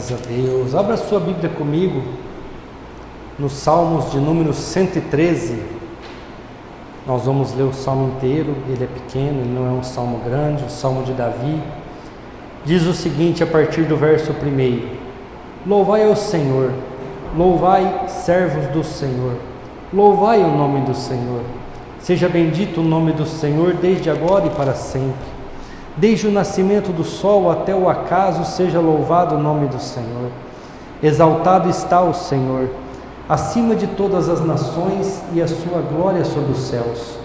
Graças a Deus. Abra sua Bíblia comigo nos Salmos de número 113. Nós vamos ler o salmo inteiro. Ele é pequeno, ele não é um salmo grande, o salmo de Davi. Diz o seguinte a partir do verso 1: Louvai ao Senhor, louvai, servos do Senhor, louvai o nome do Senhor. Seja bendito o nome do Senhor desde agora e para sempre. Desde o nascimento do sol até o acaso, seja louvado o nome do Senhor. Exaltado está o Senhor, acima de todas as nações, e a sua glória sobre os céus.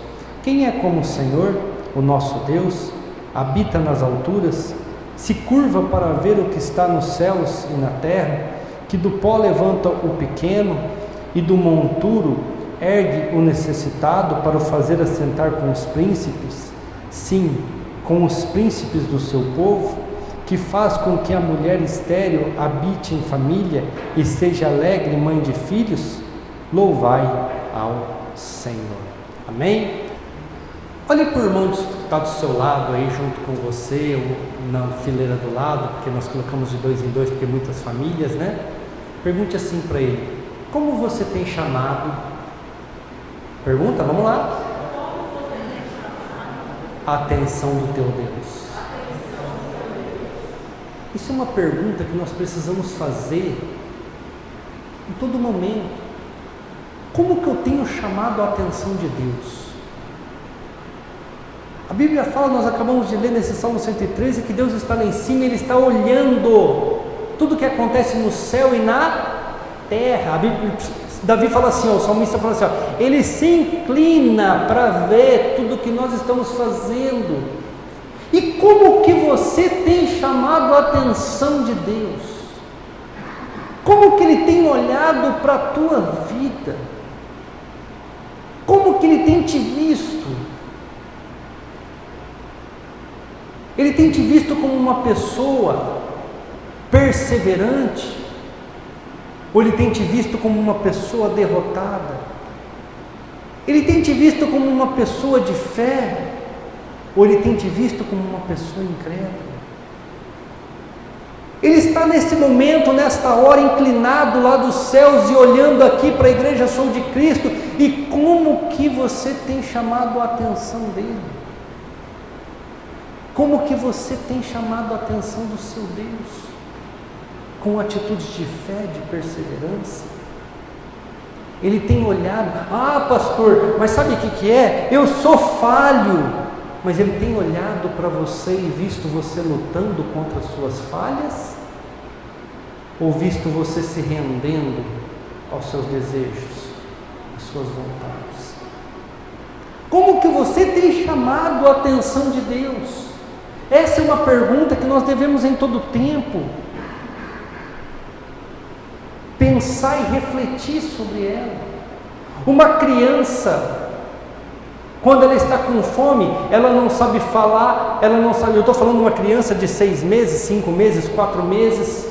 Quem é como o Senhor, o nosso Deus? Habita nas alturas, se curva para ver o que está nos céus e na terra, que do pó levanta o pequeno e do monturo ergue o necessitado para o fazer assentar com os príncipes, sim, com os príncipes do seu povo, que faz com que a mulher estéril habite em família e seja alegre mãe de filhos. Louvai ao Senhor. Amém? Olhe para o irmão que está do seu lado aí, junto com você, ou na fileira do lado, porque nós colocamos de 2 em 2, porque muitas famílias, né? Pergunte assim para ele: como você tem chamado? Pergunta, vamos lá. A atenção do teu Deus. Isso é uma pergunta que nós precisamos fazer em todo momento. Como que eu tenho chamado a atenção de Deus? A Bíblia fala, nós acabamos de ler nesse Salmo 113, que Deus está lá em cima, Ele está olhando tudo que acontece no céu e na terra. A Bíblia, Davi fala assim, o salmista fala assim, ele se inclina para ver tudo que nós estamos fazendo. E como que você tem chamado a atenção de Deus? Como que Ele tem olhado para a tua vida? Como que Ele tem te visto? Ele tem te visto como uma pessoa perseverante? Ou Ele tem te visto como uma pessoa derrotada? Ele tem te visto como uma pessoa de fé? Ou Ele tem te visto como uma pessoa incrédula? Ele está nesse momento, nesta hora, inclinado lá dos céus e olhando aqui para a igreja Sou de Cristo. E como que você tem chamado a atenção dele? Como que você tem chamado a atenção do seu Deus? Com atitudes de fé, de perseverança? Ele tem olhado, pastor, mas sabe o que é? Eu sou falho. Mas Ele tem olhado para você e visto você lutando contra as suas falhas? Ou visto você se rendendo aos seus desejos, às suas vontades? Como que você tem chamado a atenção de Deus? Essa é uma pergunta que nós devemos em todo tempo pensar e refletir sobre ela. Uma criança, quando ela está com fome, ela não sabe falar, ela não sabe, eu estou falando de uma criança de 6 meses, 5 meses, 4 meses,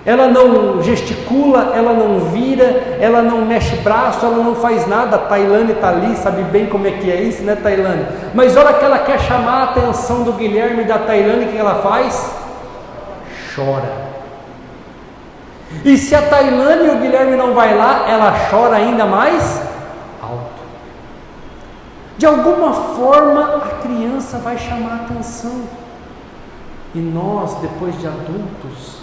ela não gesticula, ela não vira, ela não mexe braço, ela não faz nada. A Tailane está ali, sabe bem como é que é isso, né, Tailane? Mas a hora que ela quer chamar a atenção do Guilherme e da Tailane, o que ela faz? Chora. E se a Tailane e o Guilherme não vai lá, ela chora ainda mais alto. De alguma forma a criança vai chamar a atenção. E nós, depois de adultos,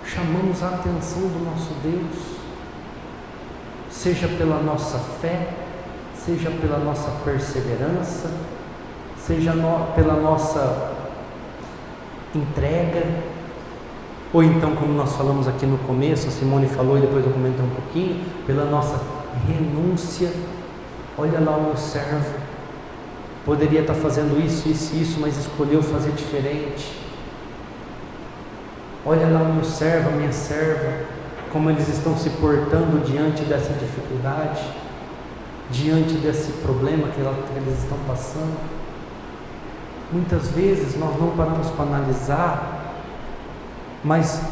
chamamos a atenção do nosso Deus. Seja pela nossa fé, seja pela nossa perseverança, seja pela nossa entrega, ou então, como nós falamos aqui no começo, a Simone falou e depois eu comentei um pouquinho, pela nossa renúncia. Olha lá o meu servo, poderia estar fazendo isso, isso, isso, mas escolheu fazer diferente. Olha lá o meu servo, a minha serva, como eles estão se portando diante dessa dificuldade, diante desse problema que eles estão passando. Muitas vezes nós não paramos para analisar, mas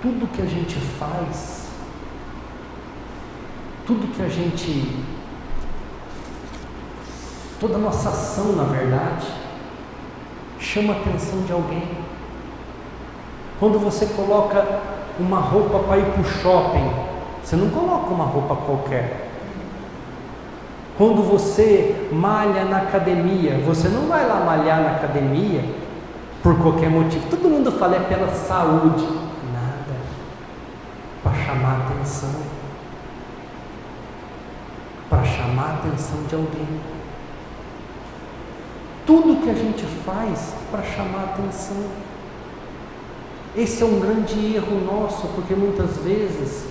tudo que a gente faz, tudo que a gente, toda a nossa ação, na verdade, chama a atenção de alguém. Quando você coloca uma roupa para ir para o shopping, você não coloca uma roupa qualquer. Quando você malha na academia, você não vai lá malhar na academia por qualquer motivo. Todo mundo fala é pela saúde. Nada. Para chamar a atenção. Para chamar a atenção de alguém. Tudo que a gente faz para chamar a atenção. Esse é um grande erro nosso, porque muitas vezes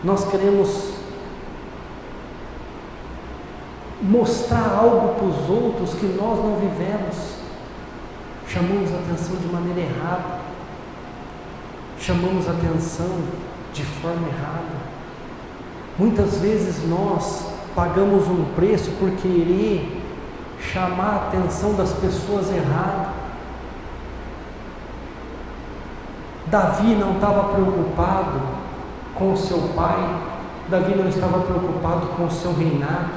nós queremos mostrar algo para os outros que nós não vivemos. Chamamos a atenção de maneira errada. Chamamos a atenção de forma errada. Muitas vezes nós pagamos um preço por querer chamar a atenção das pessoas erradas. Davi não estava preocupado com o seu pai, Davi não estava preocupado com o seu reinado,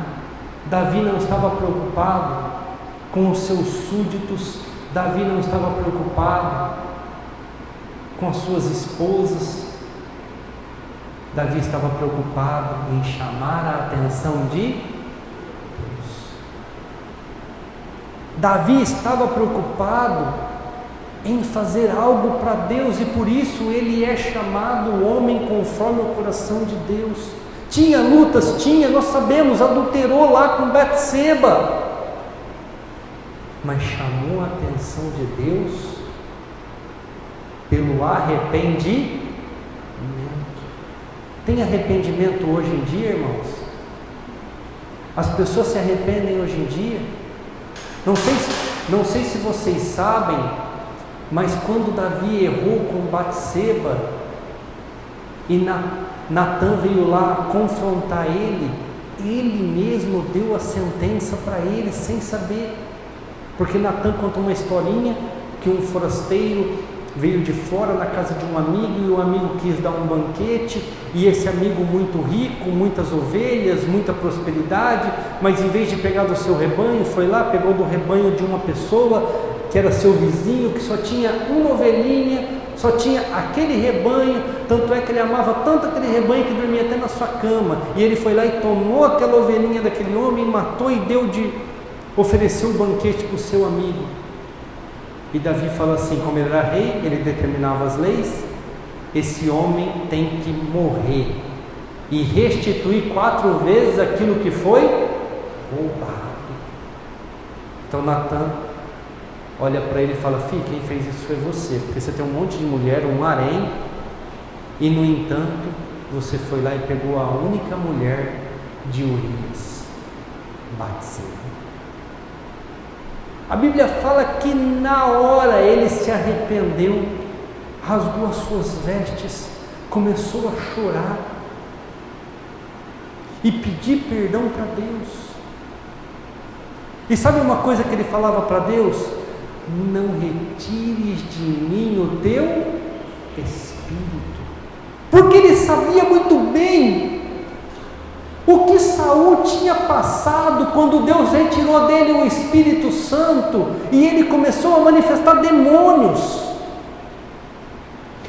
Davi não estava preocupado com os seus súditos, Davi não estava preocupado com as suas esposas, Davi estava preocupado em chamar a atenção de Deus. Davi estava preocupado em fazer algo para Deus, e por isso ele é chamado homem conforme o coração de Deus. Tinha lutas, nós sabemos, adulterou lá com Betseba, mas chamou a atenção de Deus pelo arrependimento. Tem arrependimento hoje em dia, irmãos? As pessoas se arrependem hoje em dia? Não sei se vocês sabem, mas quando Davi errou com Batseba e Natã veio lá confrontar ele mesmo deu a sentença para ele sem saber, porque Natã conta uma historinha que um forasteiro veio de fora na casa de um amigo, e o amigo quis dar um banquete, e esse amigo muito rico, muitas ovelhas, muita prosperidade, mas em vez de pegar do seu rebanho, foi lá, pegou do rebanho de uma pessoa que era seu vizinho, que só tinha uma ovelhinha, só tinha aquele rebanho, tanto é que ele amava tanto aquele rebanho que dormia até na sua cama, e ele foi lá e tomou aquela ovelhinha daquele homem, matou e ofereceu um banquete para o seu amigo. E Davi fala assim, como ele era rei, ele determinava as leis, esse homem tem que morrer e restituir 4 vezes aquilo que foi roubado. Então Natã olha para ele e fala, filho, quem fez isso foi você, porque você tem um monte de mulher, um harém, e no entanto, você foi lá e pegou a única mulher de Urias, Batseba. A Bíblia fala que na hora ele se arrependeu, rasgou as suas vestes, começou a chorar e pedir perdão para Deus. E sabe uma coisa que ele falava para Deus? Não retires de mim o teu espírito, porque ele sabia muito bem o que Saul tinha passado quando Deus retirou dele o Espírito Santo e ele começou a manifestar demônios.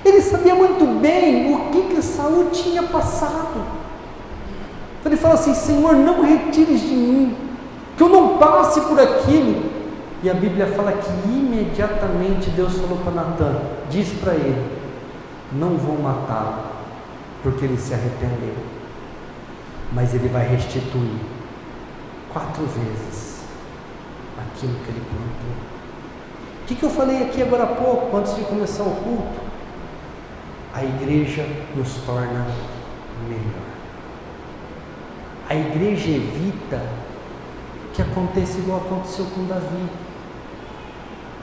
Ele sabia muito bem o que Saul tinha passado. Então ele fala assim, Senhor, não retires de mim, que eu não passe por aquilo. E a Bíblia fala que imediatamente Deus falou para Natã, diz para ele, não vou matá-lo, porque ele se arrependeu, mas ele vai restituir 4 vezes aquilo que ele plantou. O que eu falei aqui agora há pouco, antes de começar o culto? A igreja nos torna melhor. A igreja evita que aconteça igual aconteceu com Davi.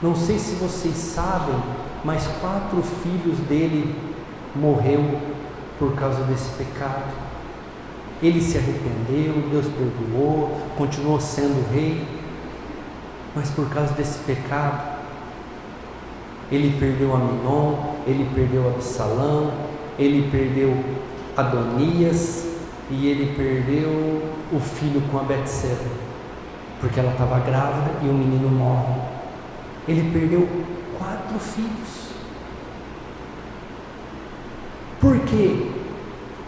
Não sei se vocês sabem, mas 4 filhos dele morreu por causa desse pecado. Ele se arrependeu, Deus perdoou, continuou sendo rei, mas por causa desse pecado, ele perdeu Aminon, ele perdeu Absalão, ele perdeu Adonias e ele perdeu o filho com a Betseba, porque ela estava grávida e o menino morre. Ele perdeu 4 filhos. Por quê?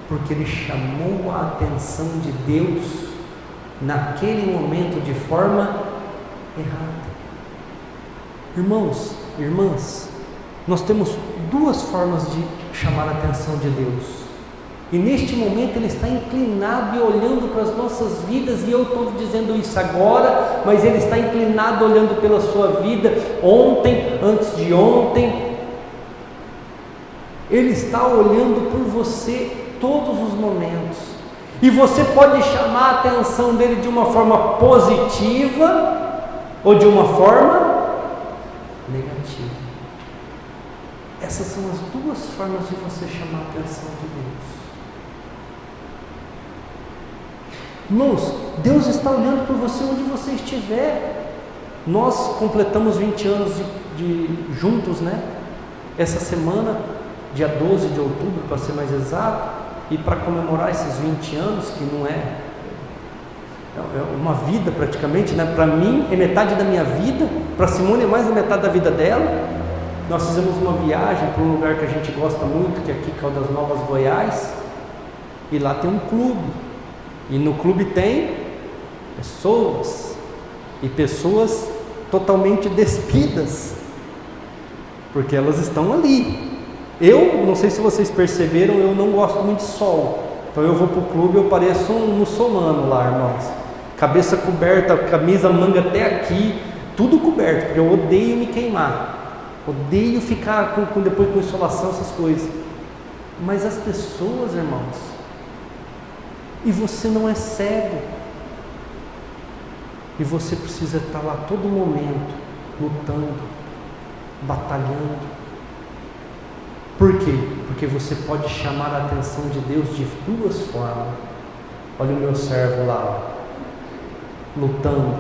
Porque ele chamou a atenção de Deus naquele momento de forma errada. Irmãos, irmãs, nós temos duas formas de chamar a atenção de Deus. E neste momento Ele está inclinado e olhando para as nossas vidas, e eu estou dizendo isso agora, mas Ele está inclinado olhando pela sua vida, ontem, antes de ontem. Ele está olhando por você todos os momentos. E você pode chamar a atenção dele de uma forma positiva ou de uma forma negativa. Essas são as duas formas de você chamar a atenção de Deus. Irmãos, Deus está olhando por você onde você estiver. Nós completamos 20 anos juntos, né? Essa semana, dia 12 de outubro, para ser mais exato. E para comemorar esses 20 anos, que não é uma vida praticamente, né? Para mim é metade da minha vida, para Simone é mais da metade da vida dela. Nós fizemos uma viagem para um lugar que a gente gosta muito, que é aqui, Caldas Novas, Goiás. E lá tem um clube. E no clube tem pessoas, e pessoas totalmente despidas, porque elas estão ali. Eu, não sei se vocês perceberam, eu não gosto muito de sol, então eu vou para o clube, eu pareço um muçulmano lá, irmãos, cabeça coberta, camisa, manga até aqui, tudo coberto, porque eu odeio me queimar, odeio ficar depois com insolação, essas coisas. Mas as pessoas, irmãos, e você não é cego, e você precisa estar lá todo momento, lutando, batalhando. Por quê? Porque você pode chamar a atenção de Deus de duas formas. Olha o meu servo lá, ó, lutando,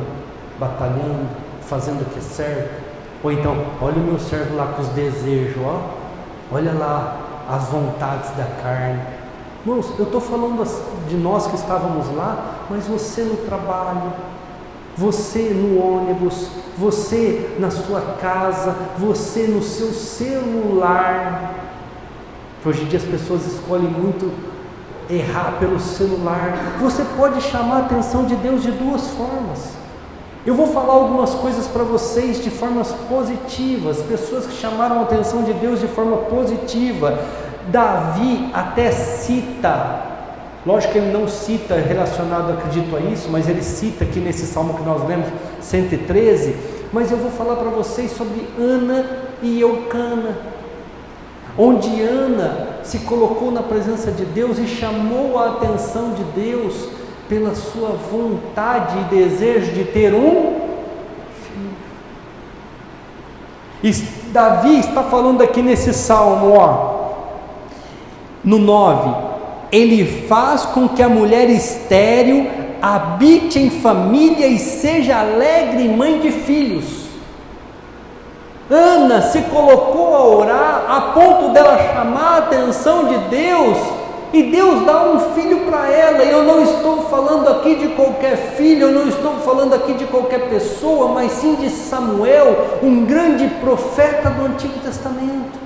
batalhando, fazendo o que é certo. Ou então, olha o meu servo lá com os desejos, ó, olha lá as vontades da carne. Irmãos, eu estou falando de nós que estávamos lá, mas você no trabalho, você no ônibus, você na sua casa, você no seu celular. Hoje em dia as pessoas escolhem muito errar pelo celular. Você pode chamar a atenção de Deus de duas formas. Eu vou falar algumas coisas para vocês de formas positivas, pessoas que chamaram a atenção de Deus de forma positiva. Davi até cita, lógico que ele não cita relacionado, acredito a isso, mas ele cita aqui nesse salmo que nós lemos, 113, mas eu vou falar para vocês sobre Ana e Eucana, onde Ana se colocou na presença de Deus e chamou a atenção de Deus pela sua vontade e desejo de ter um filho. E Davi está falando aqui nesse salmo, ó, no 9, ele faz com que a mulher estéril habite em família e seja alegre mãe de filhos. Ana se colocou a orar a ponto dela chamar a atenção de Deus, e Deus dá um filho para ela. E eu não estou falando aqui de qualquer filho, eu não estou falando aqui de qualquer pessoa, mas sim de Samuel, um grande profeta do Antigo Testamento.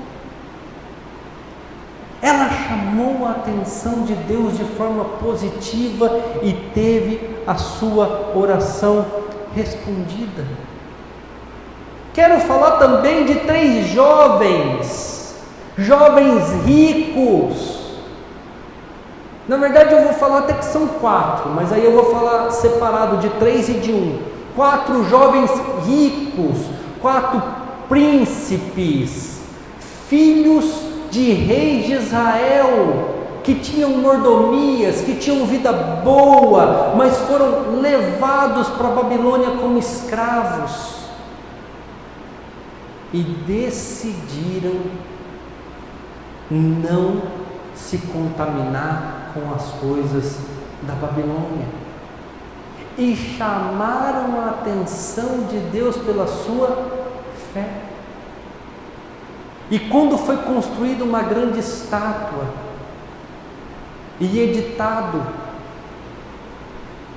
Ela chamou a atenção de Deus de forma positiva e teve a sua oração respondida. Quero falar também de 3 jovens ricos. Na verdade eu vou falar até que são 4, mas aí eu vou falar separado de 3 e de 1. 4 jovens ricos, 4 príncipes, filhos de reis de Israel, que tinham mordomias, que tinham vida boa, mas foram levados para a Babilônia como escravos, e decidiram não se contaminar com as coisas da Babilônia, e chamaram a atenção de Deus pela sua fé. E quando foi construída uma grande estátua e editado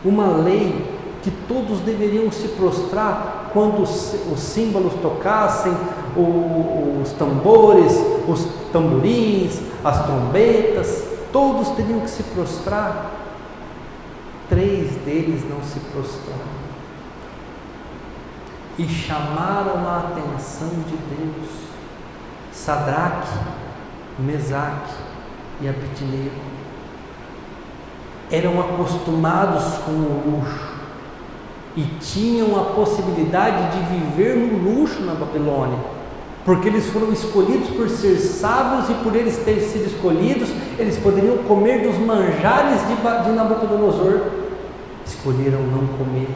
uma lei que todos deveriam se prostrar quando os símbolos tocassem, os tambores, os tamborins, as trombetas, todos teriam que se prostrar. 3 deles não se prostraram e chamaram a atenção de Deus. Sadraque, Mesaque e Abednego eram acostumados com o luxo e tinham a possibilidade de viver no luxo na Babilônia, porque eles foram escolhidos por ser sábios, e por eles terem sido escolhidos, eles poderiam comer dos manjares de Nabucodonosor. Escolheram não comer.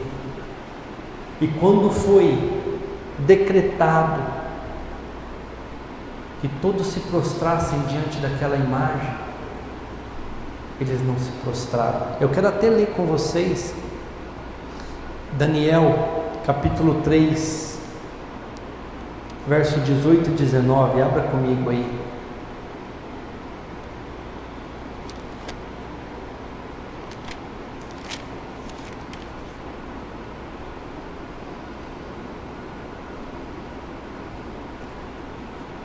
E quando foi decretado que todos se prostrassem diante daquela imagem, eles não se prostraram. Eu quero até ler com vocês Daniel capítulo 3, verso 18 e 19, abra comigo aí.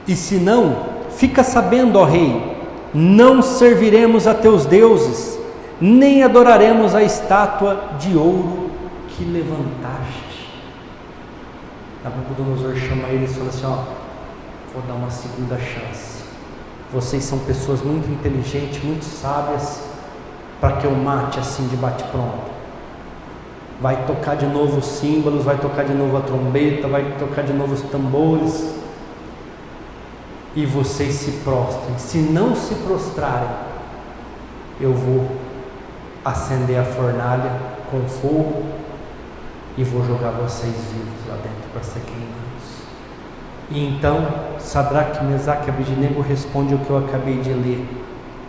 E se não, fica sabendo, ó rei, não serviremos a teus deuses, nem adoraremos a estátua de ouro que levantaste. Nabucodonosor chama eles e fala assim: ó, vou dar uma segunda chance. Vocês são pessoas muito inteligentes, muito sábias, para que eu mate assim de bate-pronto. Vai tocar de novo os símbolos, vai tocar de novo a trombeta, vai tocar de novo os tambores, e vocês se prostrem. Se não se prostrarem, eu vou acender a fornalha com fogo e vou jogar vocês vivos lá dentro para ser queimados. E então Sadraque, Mesaque e Abednego responde o que eu acabei de ler: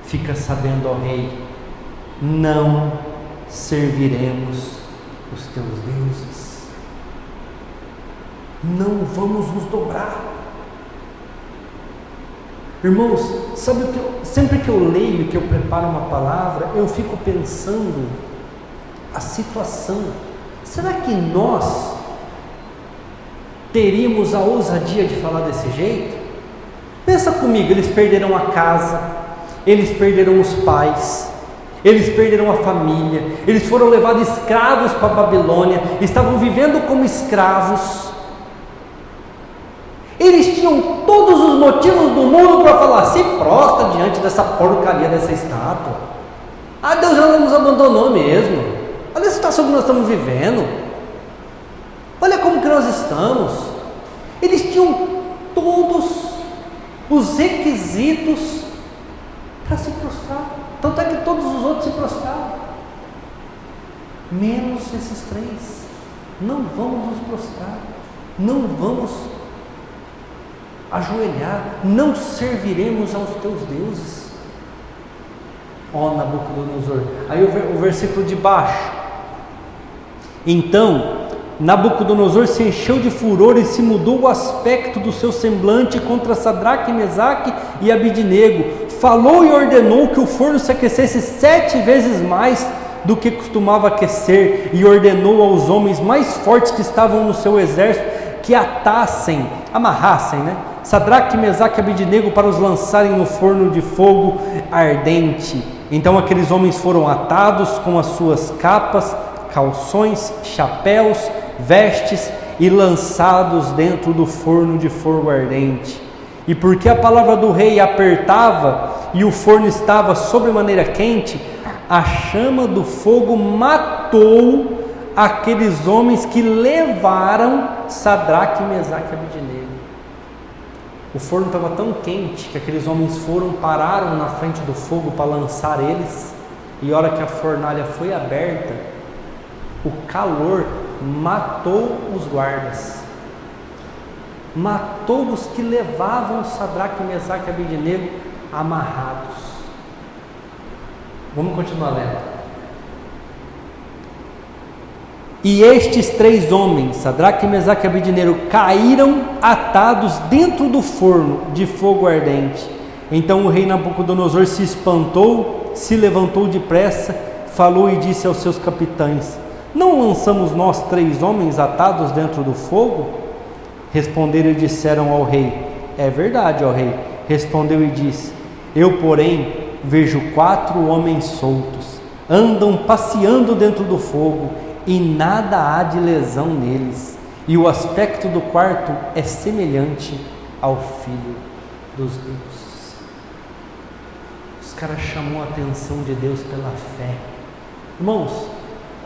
fica sabendo, ó rei, não serviremos os teus deuses, não vamos nos dobrar. Irmãos, sabe o que sempre que eu leio, que eu preparo uma palavra, eu fico pensando a situação. Será que nós teríamos a ousadia de falar desse jeito? Pensa comigo, eles perderam a casa, eles perderam os pais, eles perderam a família, eles foram levados escravos para a Babilônia, estavam vivendo como escravos. Eles tinham todos os motivos do mundo para falar: se prostra diante dessa porcaria dessa estátua. Ah, Deus já não nos abandonou mesmo. Olha a situação que nós estamos vivendo. Olha como que nós estamos. Eles tinham todos os requisitos para se prostrar. Tanto é que todos os outros se prostraram, menos esses 3. Não vamos nos prostrar, não vamos ajoelhar, não serviremos aos teus deuses. Ó Nabucodonosor. Aí o versículo de baixo: então Nabucodonosor se encheu de furor e se mudou o aspecto do seu semblante contra Sadraque, Mesaque e Abednego. Falou e ordenou que o forno se aquecesse 7 vezes mais do que costumava aquecer, e ordenou aos homens mais fortes que estavam no seu exército que amarrassem, Sadraque, Mesaque e Abednego para os lançarem no forno de fogo ardente. Então aqueles homens foram atados com as suas capas, calções, chapéus, vestes e lançados dentro do forno de fogo ardente. E porque a palavra do rei apertava e o forno estava sobremaneira quente, a chama do fogo matou aqueles homens que levaram Sadraque, Mesaque e Abednego. O forno estava tão quente que aqueles homens pararam na frente do fogo para lançar eles, e a hora que a fornalha foi aberta, o calor matou os guardas, matou os que levavam Sadraque, Mesaque e Abednego amarrados. Vamos continuar lendo. E estes 3 homens, Sadraque, Mesaque e Abednego, caíram atados dentro do forno de fogo ardente. Então o rei Nabucodonosor se espantou, se levantou depressa, falou e disse aos seus capitães: não lançamos nós 3 homens atados dentro do fogo? Responderam e disseram ao rei: é verdade, ó rei. Respondeu e disse: Eu, porém, vejo 4 homens soltos, andam passeando dentro do fogo, e nada há de lesão neles, e o aspecto do quarto é semelhante ao Filho dos Deuses. Os caras chamou a atenção de Deus pela fé. Irmãos,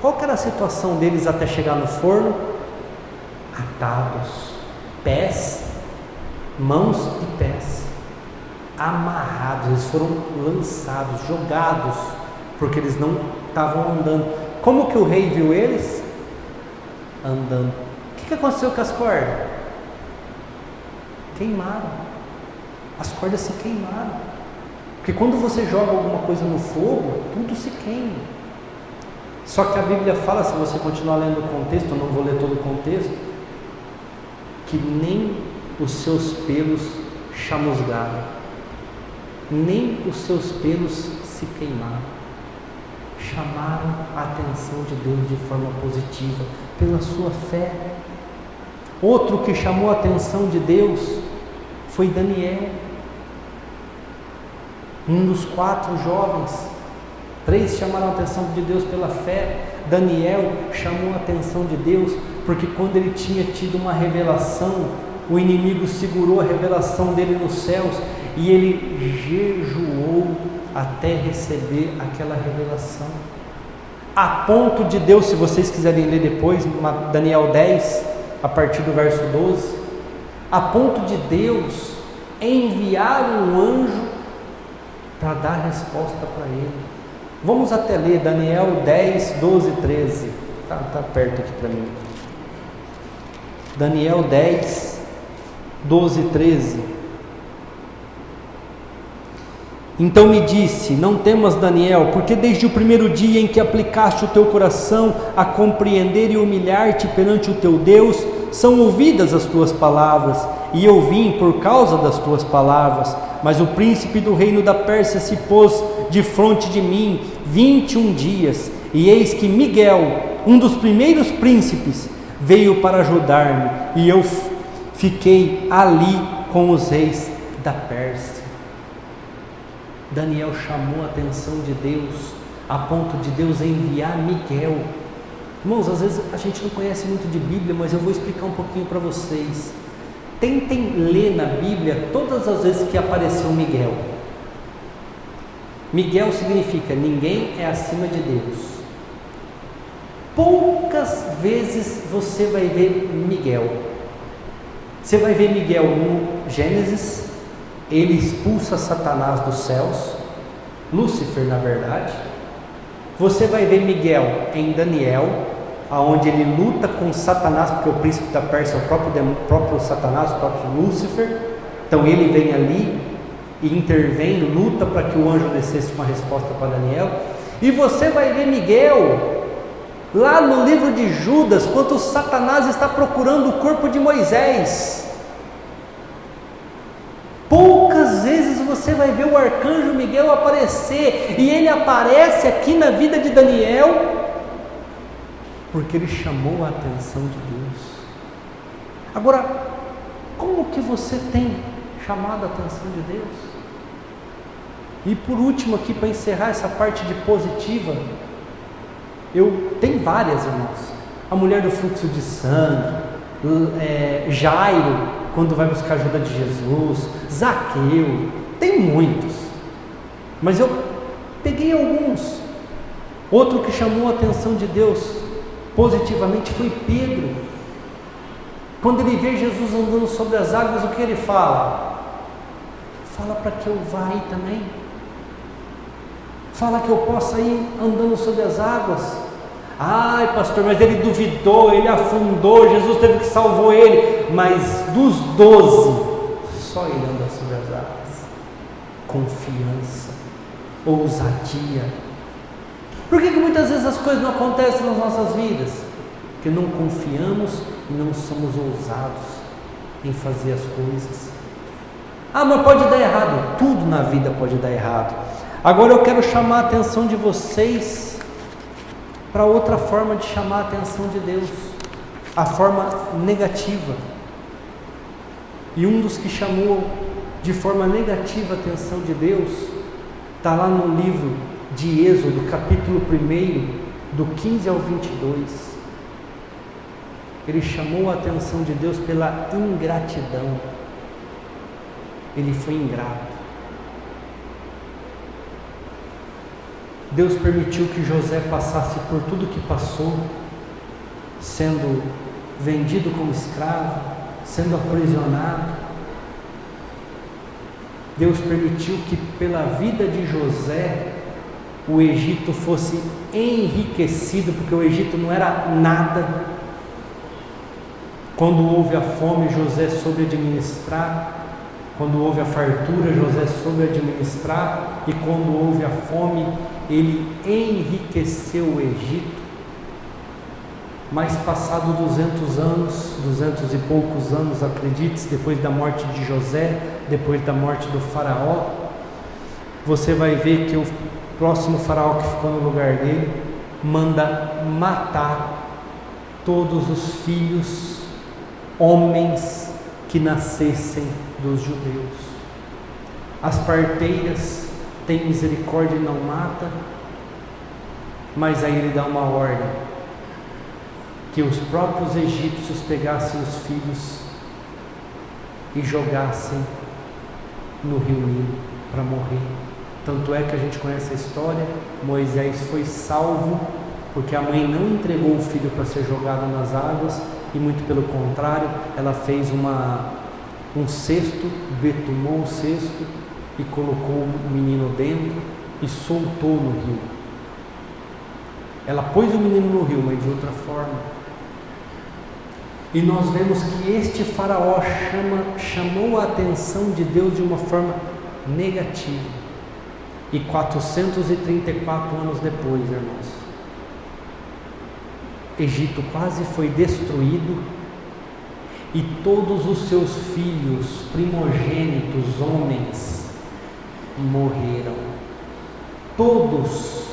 qual que era a situação deles até chegar no forno? Atados, pés, mãos e pés, amarrados. Eles foram lançados, jogados, porque eles não estavam andando. Como que o rei viu eles? Andando. O que aconteceu com as cordas? Queimaram. As cordas se queimaram. Porque quando você joga alguma coisa no fogo, tudo se queima. Só que a Bíblia fala, se você continuar lendo o contexto, eu não vou ler todo o contexto, que nem os seus pelos chamusgaram, nem os seus pelos se queimaram. Chamaram a atenção de Deus de forma positiva, pela sua fé. Outro que chamou a atenção de Deus foi Daniel, um dos 4 jovens. 3 chamaram a atenção de Deus pela fé. Daniel chamou a atenção de Deus porque quando ele tinha tido uma revelação, o inimigo segurou a revelação dele nos céus e ele jejuou até receber aquela revelação. A ponto de Deus, se vocês quiserem ler depois, Daniel 10, a partir do verso 12, a ponto de Deus enviar um anjo para dar resposta para ele. Vamos até ler Daniel 10, 12, 13. Está perto aqui para mim. Daniel 10, 12, 13. Então me disse: não temas, Daniel, porque desde o primeiro dia em que aplicaste o teu coração a compreender e humilhar-te perante o teu Deus, são ouvidas as tuas palavras, e eu vim por causa das tuas palavras. Mas o príncipe do reino da Pérsia se pôs defronte de mim 21 dias, e eis que Miguel, um dos primeiros príncipes, veio para ajudar-me, e eu fiquei ali com os reis da Pérsia. Daniel chamou a atenção de Deus, a ponto de Deus enviar Miguel. Irmãos, às vezes a gente não conhece muito de Bíblia, mas eu vou explicar um pouquinho para vocês. Tentem ler na Bíblia todas as vezes que apareceu Miguel. Miguel significa ninguém é acima de Deus. Poucas vezes você vai ver Miguel. Você vai ver Miguel no Gênesis, ele expulsa Satanás dos céus, Lúcifer na verdade. Você vai ver Miguel em Daniel, aonde ele luta com Satanás, porque o príncipe da Pérsia é o próprio Satanás, o próprio Lúcifer. Então ele vem ali e intervém, luta para que o anjo descesse uma resposta para Daniel. E você vai ver Miguel lá no livro de Judas, quando Satanás está procurando o corpo de Moisés. Poucas vezes você vai ver o arcanjo Miguel aparecer, e ele aparece aqui na vida de Daniel porque ele chamou a atenção de Deus. Agora, como que você tem chamado a atenção de Deus? E por último aqui, para encerrar essa parte de positiva, tem várias, irmãos. A mulher do fluxo de sangue, Jairo, quando vai buscar a ajuda de Jesus, Zaqueu, tem muitos, mas eu peguei alguns. Outro que chamou a atenção de Deus positivamente foi Pedro. Quando ele vê Jesus andando sobre as águas, o que ele fala? Fala para que eu vá aí também. Fala que eu possa ir andando sobre as águas. Ai, pastor, mas ele duvidou, ele afundou, Jesus teve que salvar ele. Mas dos 12, só ele anda sobre as águas. Confiança, ousadia. Por que muitas vezes as coisas não acontecem nas nossas vidas? Porque não confiamos e não somos ousados em fazer as coisas. Ah, mas pode dar errado. Tudo na vida pode dar errado. Agora eu quero chamar a atenção de vocês para outra forma de chamar a atenção de Deus, a forma negativa. E um dos que chamou de forma negativa a atenção de Deus, está lá no livro de Êxodo, capítulo 1, do 15 ao 22. Ele chamou a atenção de Deus pela ingratidão. Ele foi ingrato. Deus permitiu que José passasse por tudo que passou, sendo vendido como escravo, sendo aprisionado. Deus permitiu que pela vida de José o Egito fosse enriquecido, porque o Egito não era nada. Quando houve a fome, José soube administrar. Quando houve a fartura, José soube administrar. E quando houve a fome, ele enriqueceu o Egito. Mas passado 200 anos, 200 e poucos anos, acredite-se, depois da morte de José, depois da morte do faraó, você vai ver que o próximo faraó que ficou no lugar dele manda matar todos os filhos homens que nascessem dos judeus. As parteiras têm misericórdia e não mata, mas aí ele dá uma ordem que os próprios egípcios pegassem os filhos e jogassem no rio Nilo para morrer. Tanto é que a gente conhece a história. Moisés foi salvo porque a mãe não entregou o filho para ser jogado nas águas, e muito pelo contrário, ela fez um cesto, betumou o cesto e colocou o menino dentro e soltou no rio. Ela pôs o menino no rio, mas de outra forma. E nós vemos que este faraó chamou a atenção de Deus de uma forma negativa. E 434 anos depois, irmãos, Egito quase foi destruído e todos os seus filhos primogênitos homens morreram. Todos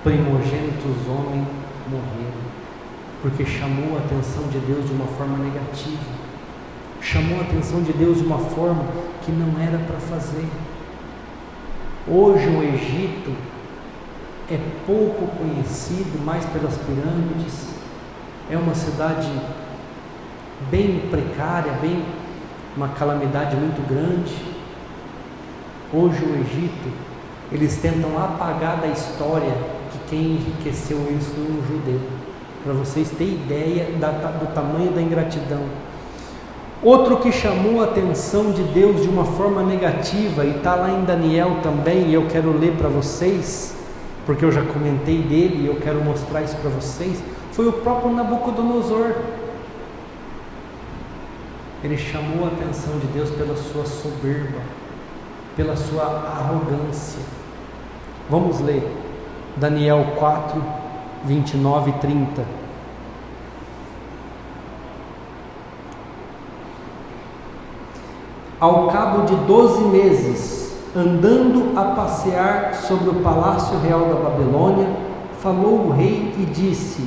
primogênitos homens morreram, porque chamou a atenção de Deus de uma forma negativa, chamou a atenção de Deus de uma forma que não era para fazer. Hoje o Egito é pouco conhecido, mais pelas pirâmides, é uma cidade bem precária, uma calamidade muito grande. Hoje o Egito, eles tentam apagar da história que quem enriqueceu eles foi um judeu, para vocês terem ideia do tamanho da ingratidão. Outro que chamou a atenção de Deus de uma forma negativa, e está lá em Daniel também, e eu quero ler para vocês, porque eu já comentei dele e eu quero mostrar isso para vocês, foi o próprio Nabucodonosor. Ele chamou a atenção de Deus pela sua soberba, pela sua arrogância. Vamos ler Daniel 4, 29 e 30. Ao cabo de 12 meses, andando a passear sobre o palácio real da Babilônia, falou o rei e disse: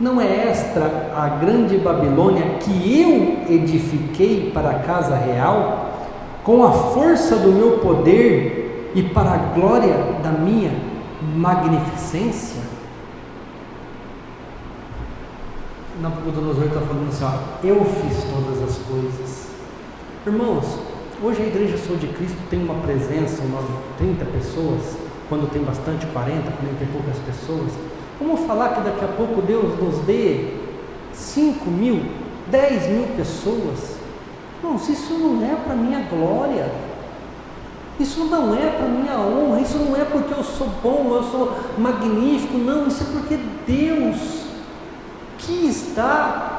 não é esta a grande Babilônia que eu edifiquei para a casa real, com a força do meu poder e para a glória da minha magnificência? Nabucodonosor está falando assim, eu fiz todas as coisas. Irmãos, hoje a Igreja Sou de Cristo tem uma presença, 30 pessoas, quando tem bastante 40, quando tem poucas pessoas. Vamos falar que daqui a pouco Deus nos dê 5 mil, 10 mil pessoas. Irmãos, isso não é para minha glória, isso não é para minha honra, isso não é porque eu sou bom, eu sou magnífico, não, isso é porque Deus quis dar.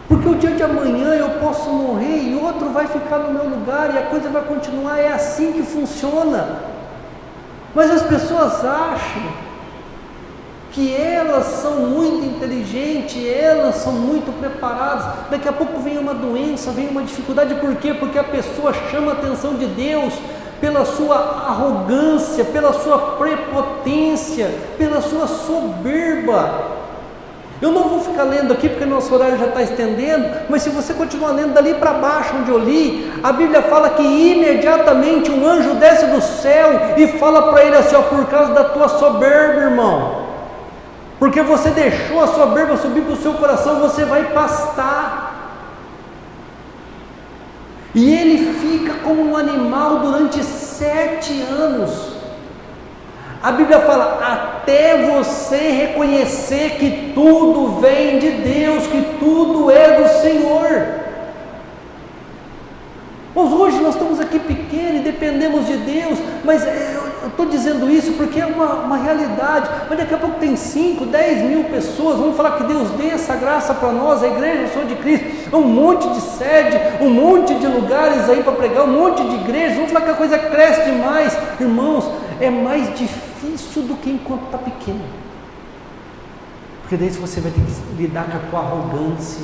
Porque o dia de amanhã eu posso morrer e outro vai ficar no meu lugar e a coisa vai continuar, é assim que funciona. Mas as pessoas acham que elas são muito inteligentes, elas são muito preparadas. Daqui a pouco vem uma doença, vem uma dificuldade. Por quê? Porque a pessoa chama a atenção de Deus pela sua arrogância, pela sua prepotência, pela sua soberba. Eu não vou ficar lendo aqui porque nosso horário já está estendendo, mas se você continuar lendo dali para baixo onde eu li, a Bíblia fala que imediatamente um anjo desce do céu e fala para ele assim, ó, por causa da tua soberba, irmão, porque você deixou a soberba subir para o seu coração, você vai pastar. E ele fica como um animal durante 7 anos. A Bíblia fala, até você reconhecer que tudo vem de Deus, que tudo é do Senhor. Mas hoje nós estamos aqui pequenos e dependemos de Deus, mas eu estou dizendo isso porque é uma realidade. Mas daqui a pouco tem 5, 10 mil pessoas, vamos falar que Deus dê essa graça para nós, a igreja Sou de Cristo, um monte de sede, um monte de lugares aí para pregar, um monte de igrejas, vamos falar que a coisa cresce demais. Irmãos, é mais difícil do que enquanto está pequeno, porque daí você vai ter que lidar com a tua arrogância,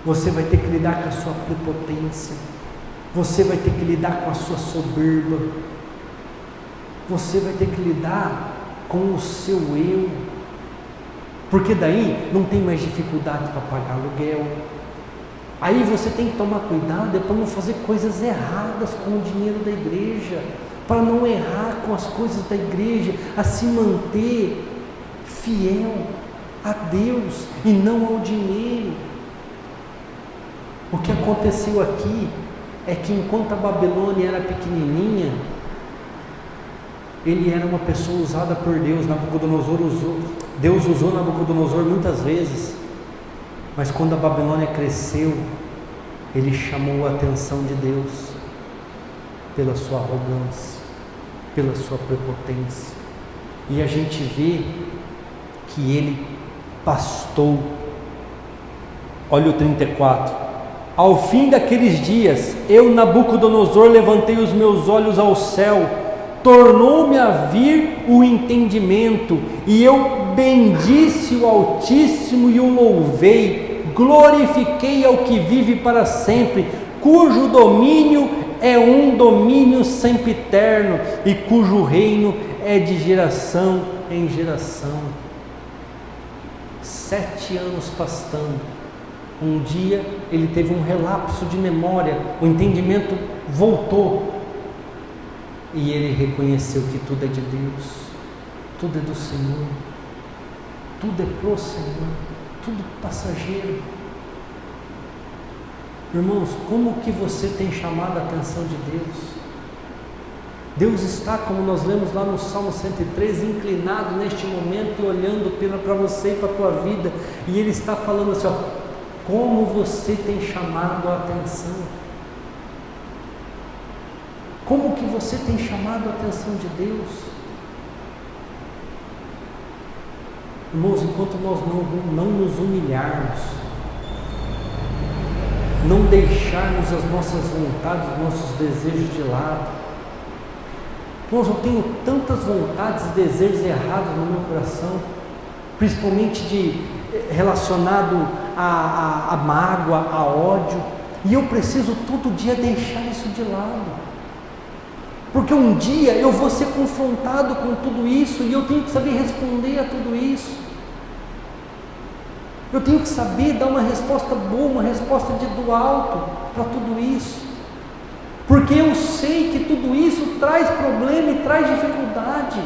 você vai ter que lidar com a sua prepotência, você vai ter que lidar com a sua soberba, você vai ter que lidar com o seu eu, porque daí não tem mais dificuldade para pagar aluguel. Aí você tem que tomar cuidado para não fazer coisas erradas com o dinheiro da igreja, para não errar com as coisas da igreja, a se manter fiel a Deus e não ao dinheiro. O que aconteceu aqui é que enquanto a Babilônia era pequenininha, ele era uma pessoa usada por Deus. Deus usou Nabucodonosor muitas vezes, mas quando a Babilônia cresceu, ele chamou a atenção de Deus pela sua arrogância, pela sua prepotência, e a gente vê que ele pastou. Olha o 34, ao fim daqueles dias, eu, Nabucodonosor, levantei os meus olhos ao céu, tornou-me a vir o entendimento, e eu bendisse o Altíssimo e o louvei, glorifiquei ao que vive para sempre, cujo domínio é um domínio sempiterno e cujo reino é de geração em geração. 7 anos pastando. Um dia ele teve um relapso de memória, o entendimento voltou e ele reconheceu que tudo é de Deus, tudo é do Senhor, tudo é pro Senhor, tudo passageiro. Irmãos, como que você tem chamado a atenção de Deus? Deus está, como nós lemos lá no Salmo 103, inclinado neste momento e olhando para você e para a tua vida, e Ele está falando assim, ó, como você tem chamado a atenção? Como que você tem chamado a atenção de Deus? Irmãos, enquanto nós não nos humilharmos, não deixarmos as nossas vontades, os nossos desejos de lado. Irmãos, eu tenho tantas vontades e desejos errados no meu coração, principalmente relacionado a mágoa, a ódio, e eu preciso todo dia deixar isso de lado, porque um dia eu vou ser confrontado com tudo isso, e eu tenho que saber responder a tudo isso. Eu tenho que saber dar uma resposta boa, uma resposta do alto para tudo isso, porque eu sei que tudo isso traz problema e traz dificuldade.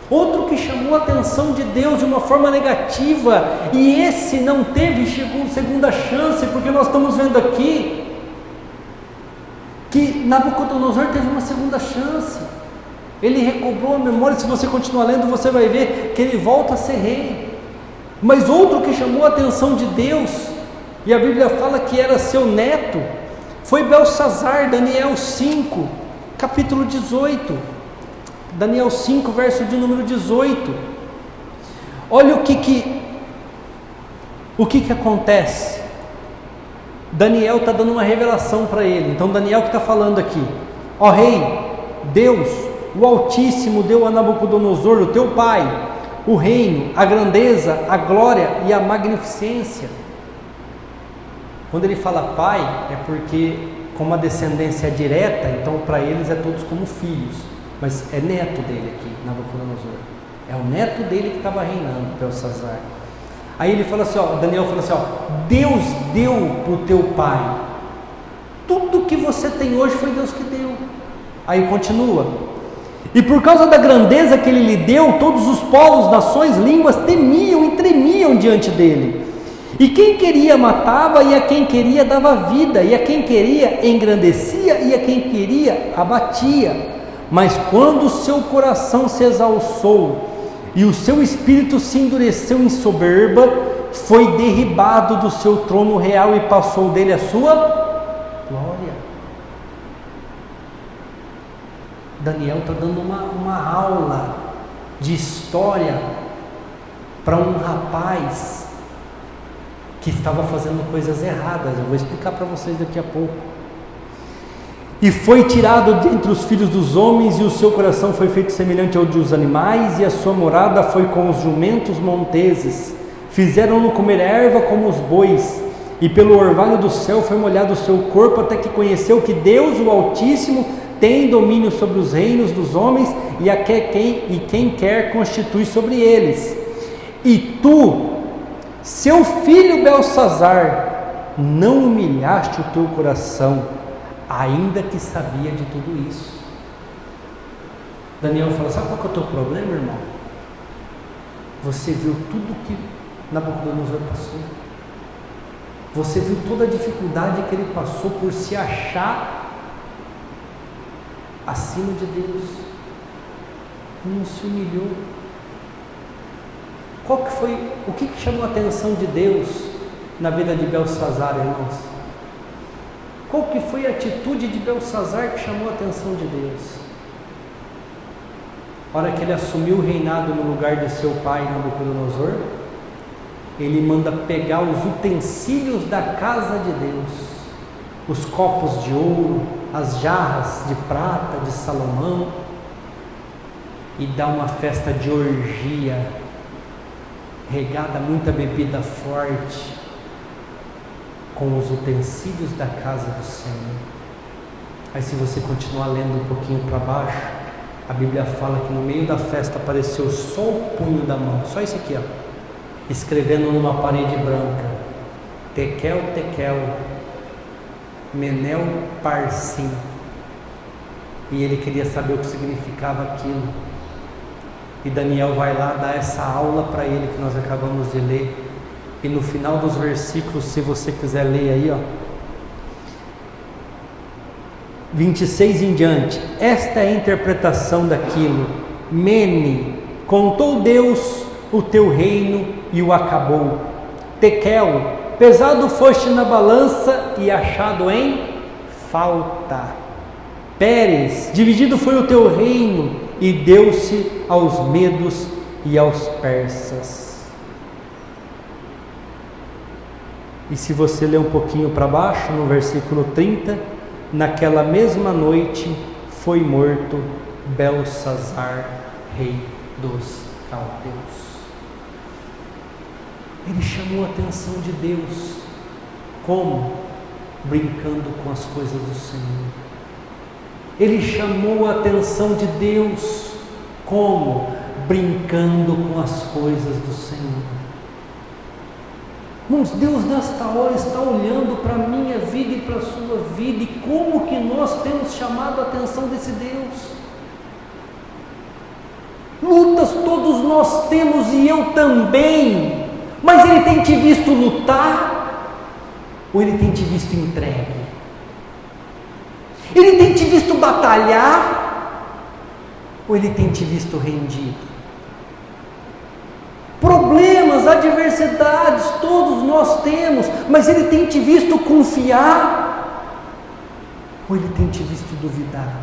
Outro que chamou a atenção de Deus de uma forma negativa, e esse não teve segunda chance, porque nós estamos vendo aqui que Nabucodonosor teve uma segunda chance. Ele recobrou a memória. Se você continuar lendo, você vai ver que ele volta a ser rei. Mas outro que chamou a atenção de Deus, e a Bíblia fala que era seu neto, foi Belsazar. Daniel 5, capítulo 18, Daniel 5, verso de número 18, olha o que acontece. Daniel está dando uma revelação para ele, então Daniel que está falando aqui, ó rei, Deus, o Altíssimo deu a Nabucodonosor, o teu pai, o reino, a grandeza, a glória e a magnificência. Quando ele fala pai, é porque como a descendência é direta, então para eles é todos como filhos, mas é neto dele aqui, Nabucodonosor. É o neto dele que estava reinando, Belsazar. Aí ele fala assim, ó, Daniel fala assim, ó, Deus deu para o teu pai. Tudo que você tem hoje foi Deus que deu. Aí continua. E por causa da grandeza que ele lhe deu, todos os povos, nações, línguas temiam e tremiam diante dele. E quem queria matava, e a quem queria dava vida, e a quem queria engrandecia, e a quem queria abatia. Mas quando o seu coração se exalçou e o seu espírito se endureceu em soberba, foi derribado do seu trono real e passou dele a sua glória. Daniel está dando uma aula de história para um rapaz que estava fazendo coisas erradas. Eu vou explicar para vocês daqui a pouco. E foi tirado dentre os filhos dos homens, e o seu coração foi feito semelhante ao dos animais, e a sua morada foi com os jumentos monteses. Fizeram-no comer erva como os bois, e pelo orvalho do céu foi molhado o seu corpo, até que conheceu que Deus, o Altíssimo, tem domínio sobre os reinos dos homens, e quem quer constitui sobre eles. E tu, seu filho Belsazar, não humilhaste o teu coração, ainda que sabia de tudo isso. Daniel fala, sabe qual que é o teu problema, irmão? Você viu tudo que Nabucodonosor passou. Você viu toda a dificuldade que ele passou por se achar acima de Deus. Não se humilhou. O que chamou a atenção de Deus na vida de Belsazar, irmãos? Qual que foi a atitude de Belsazar que chamou a atenção de Deus? A hora que ele assumiu o reinado no lugar de seu pai Nabucodonosor, ele manda pegar os utensílios da casa de Deus, os copos de ouro, as jarras de prata de Salomão, e dá uma festa de orgia, regada muita bebida forte, com os utensílios da casa do Senhor. Aí se você continuar lendo um pouquinho para baixo, a Bíblia fala que no meio da festa apareceu só o punho da mão, só isso aqui, ó, escrevendo numa parede branca, Tekel, Tekel, Menel, Parsim. E ele queria saber o que significava aquilo. E Daniel vai lá dar essa aula para ele que nós acabamos de ler. E no final dos versículos, se você quiser ler aí, ó, 26 em diante, esta é a interpretação daquilo. Mene, contou Deus o teu reino e o acabou. Tekel, pesado foste na balança e achado em falta. Pérez, dividido foi o teu reino e deu-se aos medos e aos persas. E se você ler um pouquinho para baixo, no versículo 30, naquela mesma noite foi morto Belsazar, rei dos caldeus. Ele chamou a atenção de Deus. Como? Brincando com as coisas do Senhor. Ele chamou a atenção de Deus. Como? Brincando com as coisas do Senhor. Irmãos, Deus nesta hora está olhando para a minha vida e para a sua vida, e como que nós temos chamado a atenção desse Deus? Lutas todos nós temos, e eu também, mas Ele tem te visto lutar, ou Ele tem te visto entregue? Ele tem te visto batalhar, ou Ele tem te visto rendido? Problemas, adversidades, todos nós temos, mas Ele tem te visto confiar, ou Ele tem te visto duvidar?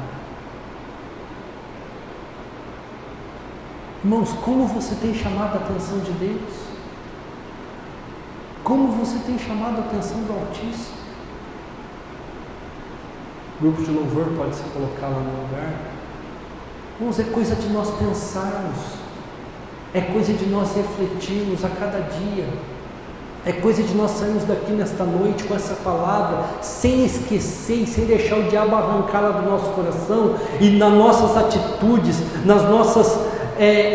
Irmãos, como você tem chamado a atenção de Deus? Como você tem chamado a atenção do Altíssimo? O grupo de louvor pode se colocar lá no lugar. Irmãos, é coisa de nós pensarmos. É coisa de nós refletirmos a cada dia. É coisa de nós sairmos daqui nesta noite com essa palavra, sem esquecer e sem deixar o diabo arrancá-la do nosso coração, e nas nossas atitudes, nas nossas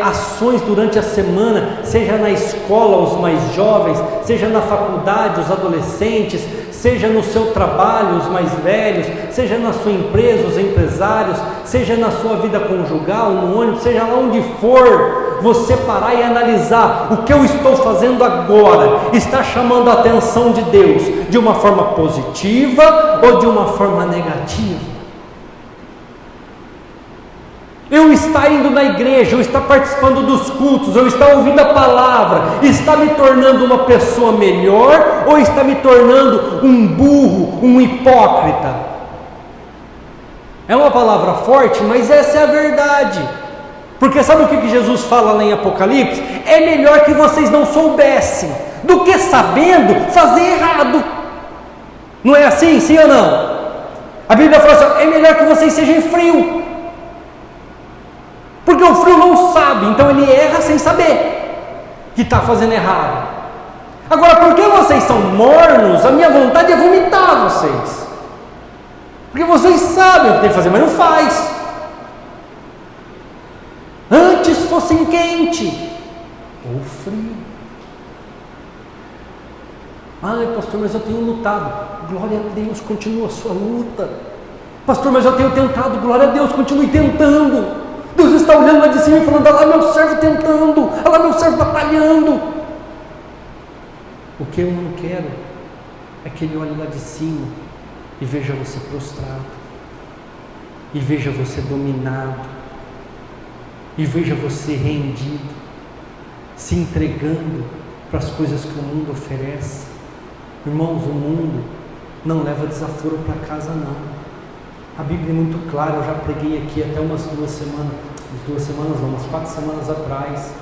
ações durante a semana, seja na escola, os mais jovens, seja na faculdade, os adolescentes, seja no seu trabalho, os mais velhos, seja na sua empresa, os empresários, seja na sua vida conjugal, no ônibus, seja lá onde for, você parar e analisar: o que eu estou fazendo agora está chamando a atenção de Deus de uma forma positiva ou de uma forma negativa? Eu estar indo na igreja, eu estar participando dos cultos, eu estar ouvindo a palavra, está me tornando uma pessoa melhor ou está me tornando um burro, um hipócrita? É uma palavra forte, mas essa é a verdade. Porque sabe o que Jesus fala lá em Apocalipse? É melhor que vocês não soubessem do que, sabendo, fazer errado. Não é assim? Sim ou não? A Bíblia fala assim: é melhor que vocês sejam frios. Porque o frio não sabe, então ele erra sem saber que está fazendo errado. Agora, porque vocês são mornos, a minha vontade é vomitar vocês. Porque vocês sabem o que tem que fazer, mas não faz. Antes fossem quente ou frio. Ai, pastor, mas eu tenho lutado. Glória a Deus, continua a sua luta. Pastor, mas eu tenho tentado. Glória a Deus, continue tentando. Deus está olhando lá de cima e falando: olha lá meu servo tentando, olha lá meu servo batalhando. O que eu não quero é que ele olhe lá de cima e veja você prostrado, e veja você dominado, e veja você rendido, se entregando para as coisas que o mundo oferece. Irmãos, o mundo não leva desaforo para casa, não. A Bíblia é muito clara. Eu já preguei aqui até umas 4 semanas atrás.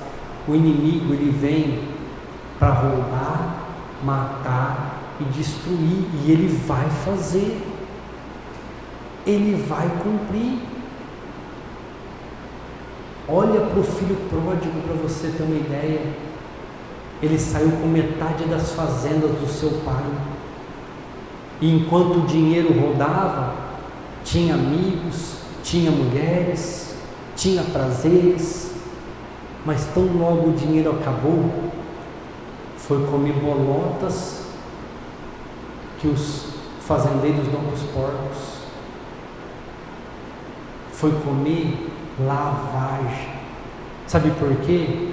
O inimigo, ele vem para roubar, matar e destruir, e ele vai fazer, ele vai cumprir. Olha para o filho pródigo para você ter uma ideia. Ele saiu com metade das fazendas do seu pai, e enquanto o dinheiro rodava, tinha amigos, tinha mulheres, tinha prazeres, mas tão logo o dinheiro acabou, foi comer bolotas que os fazendeiros dão para os porcos, foi comer lavagem. Sabe por quê?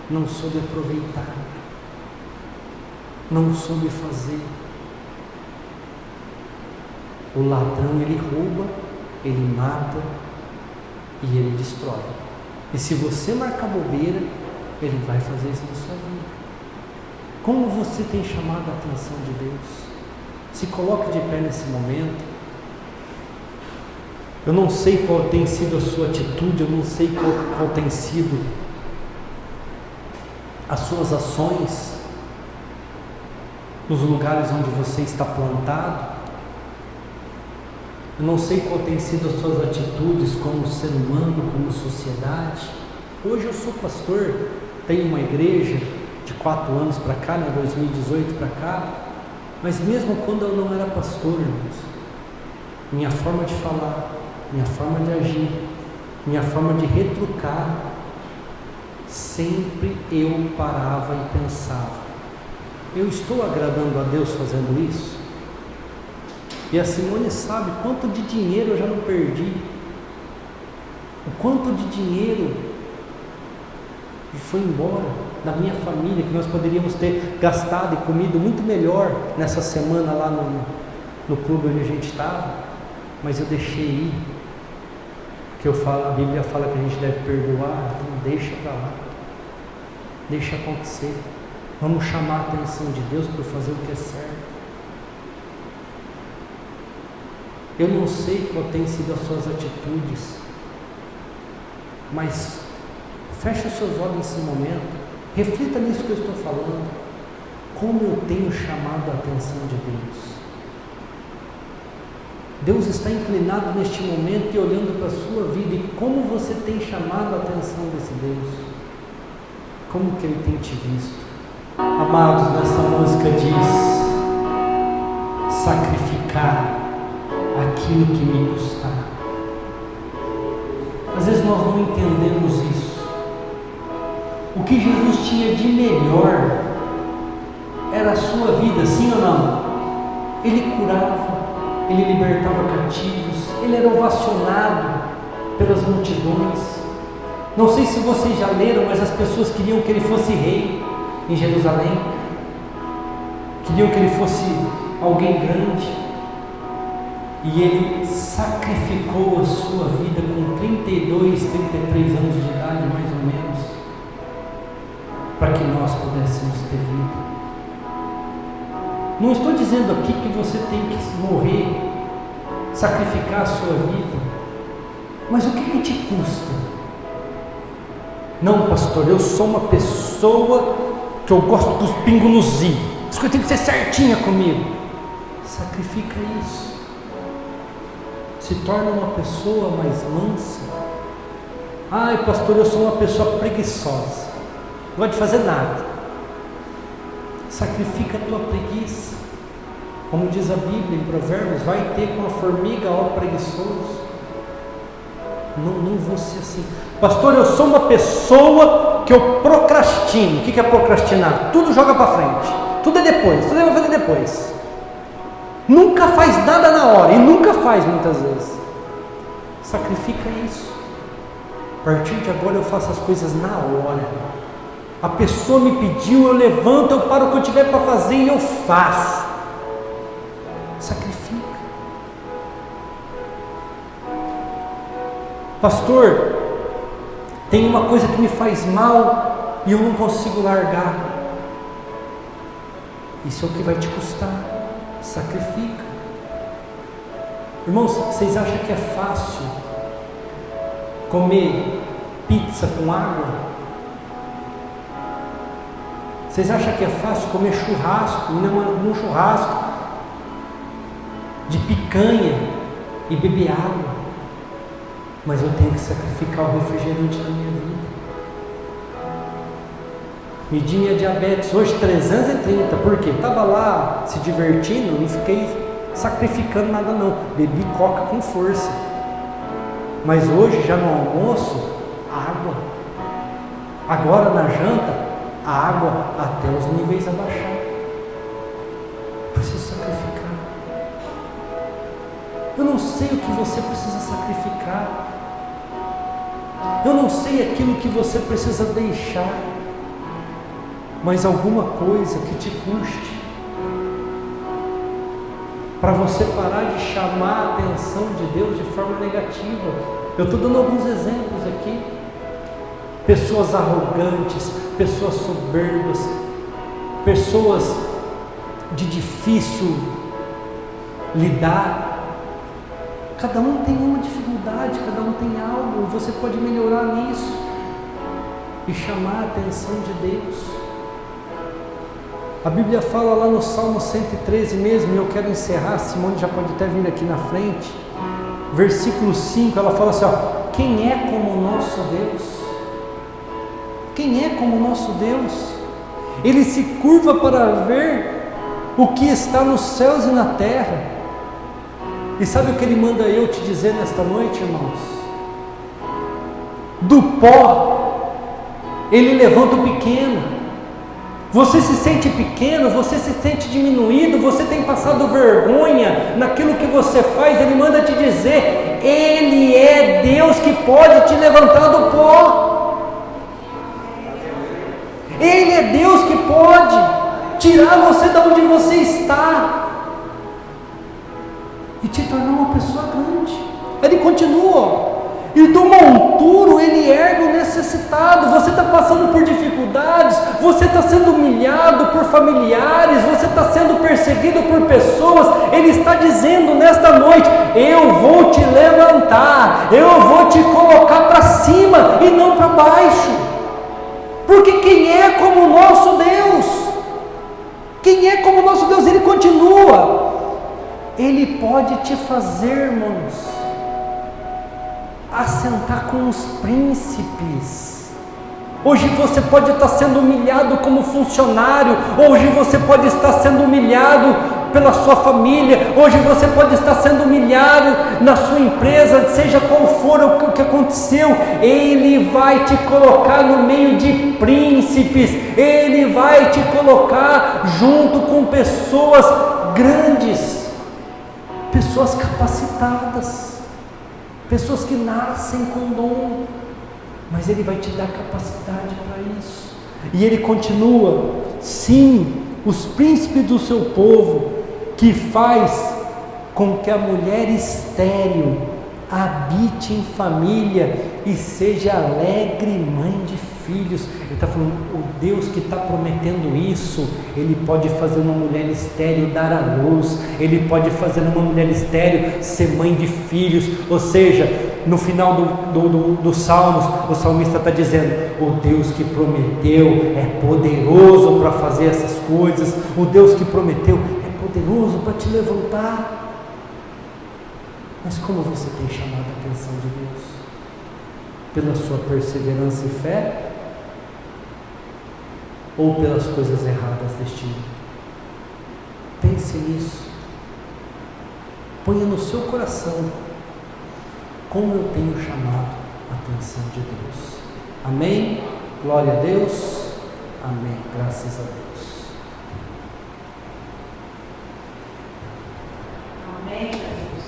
Não soube aproveitar, não soube fazer. O ladrão, ele rouba, ele mata e ele destrói. E se você marcar bobeira, ele vai fazer isso na sua vida. Como você tem chamado a atenção de Deus? Se coloque de pé nesse momento. Eu não sei qual tem sido a sua atitude, eu não sei qual tem sido as suas ações nos lugares onde você está plantado. Eu não sei qual tem sido as suas atitudes como ser humano, como sociedade. Hoje eu sou pastor, tenho uma igreja de 4 anos para cá, 2018 para cá, mas mesmo quando eu não era pastor, irmãos, minha forma de falar, minha forma de agir, minha forma de retrucar, sempre eu parava e pensava: eu estou agradando a Deus fazendo isso? E a Simone sabe quanto de dinheiro eu já não perdi, o quanto de dinheiro foi embora da minha família, que nós poderíamos ter gastado e comido muito melhor nessa semana lá no clube onde a gente estava, mas eu deixei ir, porque a Bíblia fala que a gente deve perdoar, então deixa para lá, deixa acontecer, vamos chamar a atenção de Deus para fazer o que é certo. Eu não sei qual tem sido as suas atitudes, mas feche os seus olhos nesse momento, reflita nisso que eu estou falando. Como eu tenho chamado a atenção de Deus? Deus está inclinado neste momento e olhando para a sua vida, e como você tem chamado a atenção desse Deus? Como que Ele tem te visto? Amados, nessa música diz: sacrificar aquilo que me custar. Às vezes nós não entendemos isso. O que Jesus tinha de melhor era a sua vida, sim ou não? Ele curava, ele libertava cativos, ele era ovacionado pelas multidões. Não sei se vocês já leram, mas as pessoas queriam que ele fosse rei em Jerusalém, queriam que ele fosse alguém grande, e ele sacrificou a sua vida com 32, 33 anos de idade, mais ou menos, para que nós pudéssemos ter vida. Não estou dizendo aqui que você tem que morrer, sacrificar a sua vida, mas o que te custa? Não, pastor, eu sou uma pessoa que eu gosto dos pingos nos i, as coisas têm que ser certinha comigo. Sacrifica isso, se torna uma pessoa mais mansa. Ai, pastor, eu sou uma pessoa preguiçosa, não gosto de fazer nada. Sacrifica a tua preguiça, como diz a Bíblia em Provérbios, vai ter com a formiga, ó preguiçoso. Não vou ser assim. Pastor, eu sou uma pessoa que eu procrastino. O que é procrastinar? Tudo joga para frente, tudo é depois, tudo é para fazer depois. Nunca faz nada na hora, e nunca faz muitas vezes. Sacrifica isso. A partir de agora eu faço as coisas na hora. A pessoa me pediu, eu levanto, eu paro o que eu tiver para fazer e eu faço. Sacrifica. Pastor, tem uma coisa que me faz mal e eu não consigo largar. Isso é o que vai te custar. Sacrifica. Irmãos, vocês acham que é fácil comer pizza com água? Vocês acham que é fácil comer churrasco, num churrasco de picanha e beber água? Mas eu tenho que sacrificar o refrigerante da minha vida. Medi minha diabetes hoje 330, por quê? Estava lá se divertindo, não fiquei sacrificando nada não, bebi coca com força. Mas hoje, já no almoço, água. Agora na janta, água até os níveis abaixar. Preciso sacrificar. Eu não sei o que você precisa sacrificar. Eu não sei aquilo que você precisa deixar. Mas alguma coisa que te custe, para você parar de chamar a atenção de Deus de forma negativa. Eu estou dando alguns exemplos aqui. Pessoas arrogantes, pessoas soberbas, pessoas de difícil lidar. Cada um tem uma dificuldade, cada um tem algo, e você pode melhorar nisso e chamar a atenção de Deus. A Bíblia fala lá no Salmo 113 mesmo, e eu quero encerrar, Simone já pode até vir aqui na frente, versículo 5, ela fala assim, ó, quem é como o nosso Deus? Quem é como o nosso Deus? Ele se curva para ver o que está nos céus e na terra. E sabe o que Ele manda eu te dizer nesta noite, irmãos? Do pó Ele levanta o pequeno. Você se sente pequeno, você se sente diminuído, você tem passado vergonha naquilo que você faz, Ele manda te dizer, Ele é Deus que pode te levantar do pó. Ele é Deus que pode tirar você de onde você está e te tornar uma pessoa grande. Ele continua, e do monturo Ele ergue o necessitado. Você está passando por dificuldades, você está sendo humilhado por familiares, você está sendo perseguido por pessoas. Ele está dizendo nesta noite, eu vou te levantar, eu vou te colocar para cima e não para baixo. Porque quem é como o nosso Deus? Quem é como o nosso Deus? Ele continua. Ele pode te fazer, irmãos, assentar com os príncipes. Hoje você pode estar sendo humilhado como funcionário, hoje você pode estar sendo humilhado pela sua família. Hoje você pode estar sendo humilhado na sua empresa, seja qual for o que aconteceu. Ele vai te colocar no meio de príncipes, Ele vai te colocar junto com pessoas grandes, pessoas capacitadas, pessoas que nascem com dom, mas Ele vai te dar capacidade para isso. E Ele continua: sim, os príncipes do seu povo, que faz com que a mulher estéril habite em família e seja alegre mãe de filhos. Ele está falando, o Deus que está prometendo isso, Ele pode fazer uma mulher estéril dar à luz, Ele pode fazer uma mulher estéril ser mãe de filhos. Ou seja, no final dos Salmos, o salmista está dizendo: o Deus que prometeu é poderoso para fazer essas coisas, o Deus que prometeu é poderoso para te levantar. Mas como você tem chamado a atenção de Deus? Pela sua perseverança e fé? Ou pelas coisas erradas deste mundo? Pense nisso. Ponha no seu coração: como eu tenho chamado a atenção de Deus? Amém? Glória a Deus. Amém. Graças a Deus. Amém, Jesus.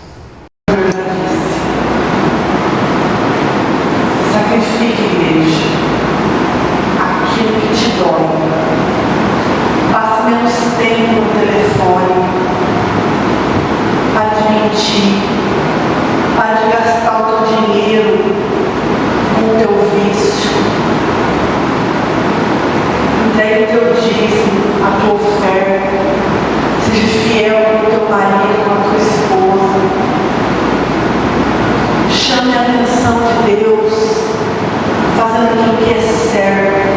Sacrifique, igreja, aquilo que te dói. Passe menos tempo no telefone. Pare de mentir. Pare de gastar o teu dinheiro com o teu vício. Entregue o teu dízimo, a tua oferta. Seja fiel com o teu marido, com a tua esposa. Chame a atenção de Deus, fazendo aquilo que é certo.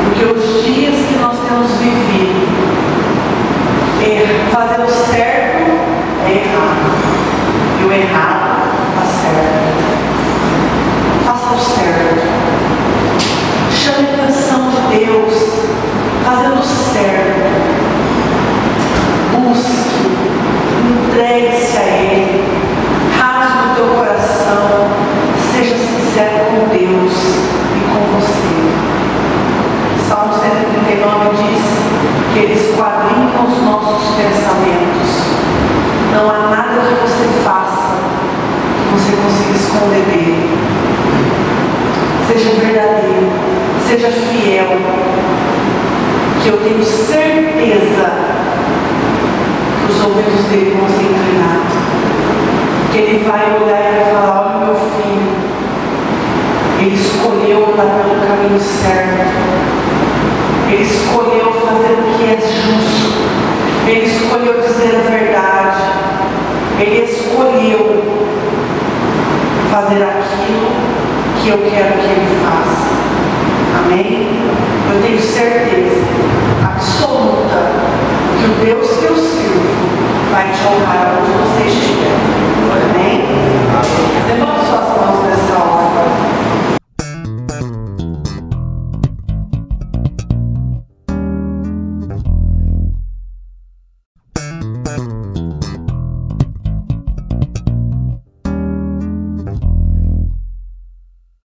Porque os dias que nós temos vivido, fazer o certo é errado. E o errado está certo. Faça o certo. Chame a atenção de Deus, fazendo o certo. Busque, entregue-se a Ele, rasgue o teu coração, seja sincero com Deus e com você. Salmo 139 diz que Ele esquadrinha os nossos pensamentos. Não há nada que você faça que você consiga esconder dele. Seja verdadeiro, seja fiel, que eu tenho certeza os ouvidos dele vão se inclinar, que ele vai olhar e vai falar: olha, meu filho, ele escolheu andar pelo caminho certo, ele escolheu fazer o que é justo, ele escolheu dizer a verdade, ele escolheu fazer aquilo que eu quero que ele faça. Amém? Eu tenho certeza